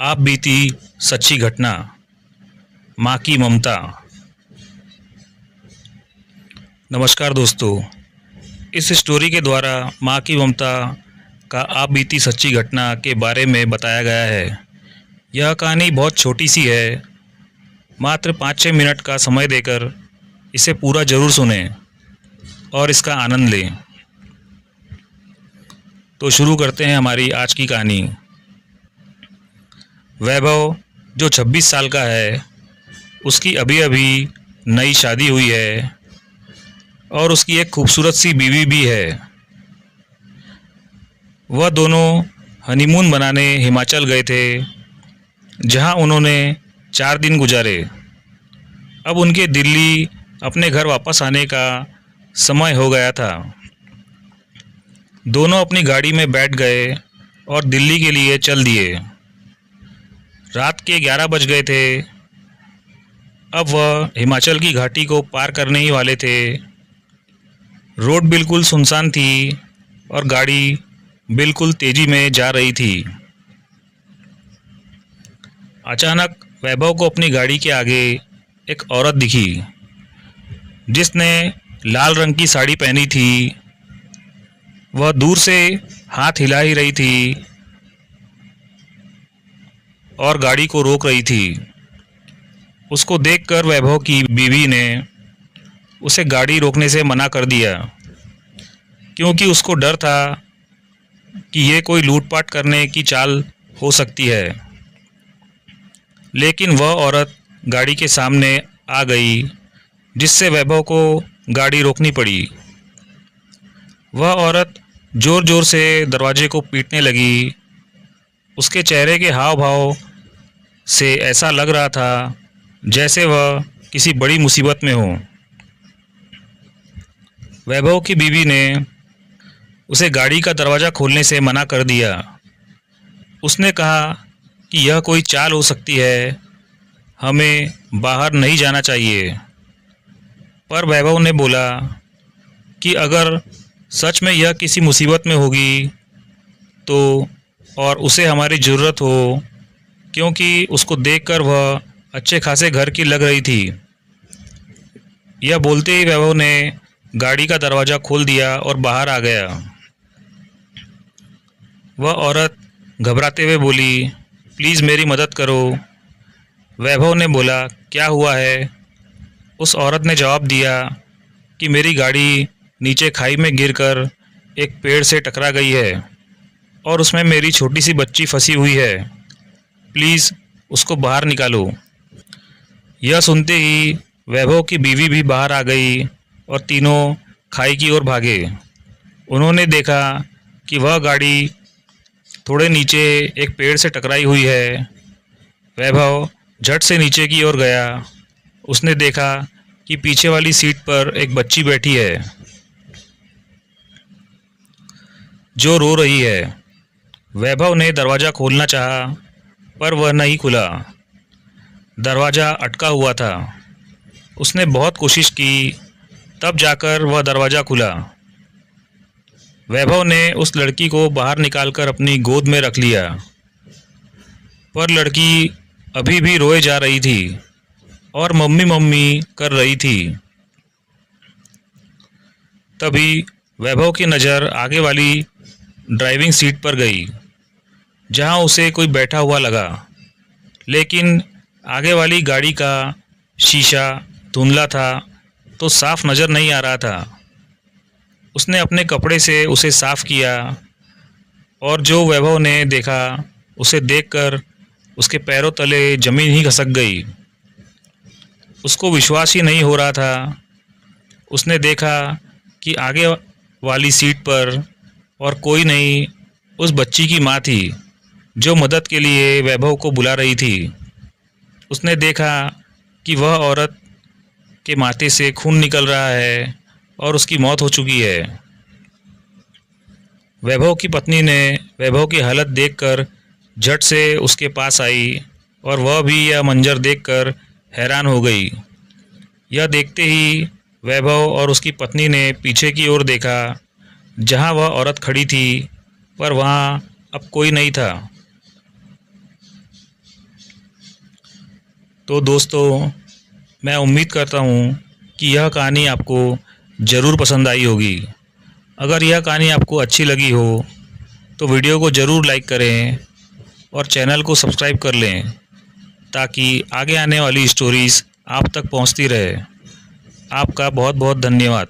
आप बीती सच्ची घटना, माँ की ममता। नमस्कार दोस्तों, इस स्टोरी के द्वारा माँ की ममता का आप बीती सच्ची घटना के बारे में बताया गया है। यह कहानी बहुत छोटी सी है, मात्र 5-6 मिनट का समय देकर इसे पूरा ज़रूर सुनें और इसका आनंद लें। तो शुरू करते हैं हमारी आज की कहानी। वैभव जो 26 साल का है, उसकी अभी अभी नई शादी हुई है और उसकी एक खूबसूरत सी बीवी भी है। वह दोनों हनीमून मनाने हिमाचल गए थे, जहां उन्होंने 4 दिन गुजारे। अब उनके दिल्ली अपने घर वापस आने का समय हो गया था। दोनों अपनी गाड़ी में बैठ गए और दिल्ली के लिए चल दिए। रात के 11 बज गए थे। अब वह हिमाचल की घाटी को पार करने ही वाले थे। रोड बिल्कुल सुनसान थी और गाड़ी बिल्कुल तेज़ी में जा रही थी। अचानक वैभव को अपनी गाड़ी के आगे एक औरत दिखी, जिसने लाल रंग की साड़ी पहनी थी। वह दूर से हाथ हिला ही रही थी और गाड़ी को रोक रही थी। उसको देखकर वैभव की बीवी ने उसे गाड़ी रोकने से मना कर दिया, क्योंकि उसको डर था कि ये कोई लूटपाट करने की चाल हो सकती है। लेकिन वह औरत गाड़ी के सामने आ गई, जिससे वैभव को गाड़ी रोकनी पड़ी। वह औरत ज़ोर ज़ोर से दरवाजे को पीटने लगी। उसके चेहरे के हाव भाव से ऐसा लग रहा था जैसे वह किसी बड़ी मुसीबत में हो। वैभव की बीवी ने उसे गाड़ी का दरवाज़ा खोलने से मना कर दिया। उसने कहा कि यह कोई चाल हो सकती है, हमें बाहर नहीं जाना चाहिए। पर वैभव ने बोला कि अगर सच में यह किसी मुसीबत में होगी तो, और उसे हमारी ज़रूरत हो, क्योंकि उसको देखकर वह अच्छे खासे घर की लग रही थी। यह बोलते ही वैभव ने गाड़ी का दरवाज़ा खोल दिया और बाहर आ गया। वह औरत घबराते हुए बोली, प्लीज़ मेरी मदद करो। वैभव ने बोला, क्या हुआ है? उस औरत ने जवाब दिया कि मेरी गाड़ी नीचे खाई में गिरकर एक पेड़ से टकरा गई है और उसमें मेरी छोटी सी बच्ची फंसी हुई है। प्लीज़ उसको बाहर निकालो। यह सुनते ही वैभव की बीवी भी बाहर आ गई और तीनों खाई की ओर भागे। उन्होंने देखा कि वह गाड़ी थोड़े नीचे एक पेड़ से टकराई हुई है। वैभव झट से नीचे की ओर गया। उसने देखा कि पीछे वाली सीट पर एक बच्ची बैठी है, जो रो रही है। वैभव ने दरवाज़ा खोलना चाहा, पर वह नहीं खुला। दरवाज़ा अटका हुआ था। उसने बहुत कोशिश की, तब जाकर वह दरवाज़ा खुला। वैभव ने उस लड़की को बाहर निकालकर अपनी गोद में रख लिया, पर लड़की अभी भी रोए जा रही थी और मम्मी मम्मी कर रही थी। तभी वैभव की नज़र आगे वाली ड्राइविंग सीट पर गई, जहां उसे कोई बैठा हुआ लगा। लेकिन आगे वाली गाड़ी का शीशा धुंधला था, तो साफ नज़र नहीं आ रहा था। उसने अपने कपड़े से उसे साफ किया और जो वैभव ने देखा, उसे देखकर उसके पैरों तले ज़मीन ही खसक गई। उसको विश्वास ही नहीं हो रहा था। उसने देखा कि आगे वाली सीट पर और कोई नहीं, उस बच्ची की माँ थी, जो मदद के लिए वैभव को बुला रही थी। उसने देखा कि वह औरत के माथे से खून निकल रहा है और उसकी मौत हो चुकी है। वैभव की पत्नी ने वैभव की हालत देखकर झट से उसके पास आई और वह भी यह मंजर देखकर हैरान हो गई। यह देखते ही वैभव और उसकी पत्नी ने पीछे की ओर देखा, जहां वह औरत खड़ी थी, पर वहां अब कोई नहीं था। तो दोस्तों, मैं उम्मीद करता हूँ कि यह कहानी आपको ज़रूर पसंद आई होगी। अगर यह कहानी आपको अच्छी लगी हो तो वीडियो को ज़रूर लाइक करें और चैनल को सब्सक्राइब कर लें ताकि आगे आने वाली स्टोरीज़ आप तक पहुंचती रहे। आपका बहुत बहुत धन्यवाद।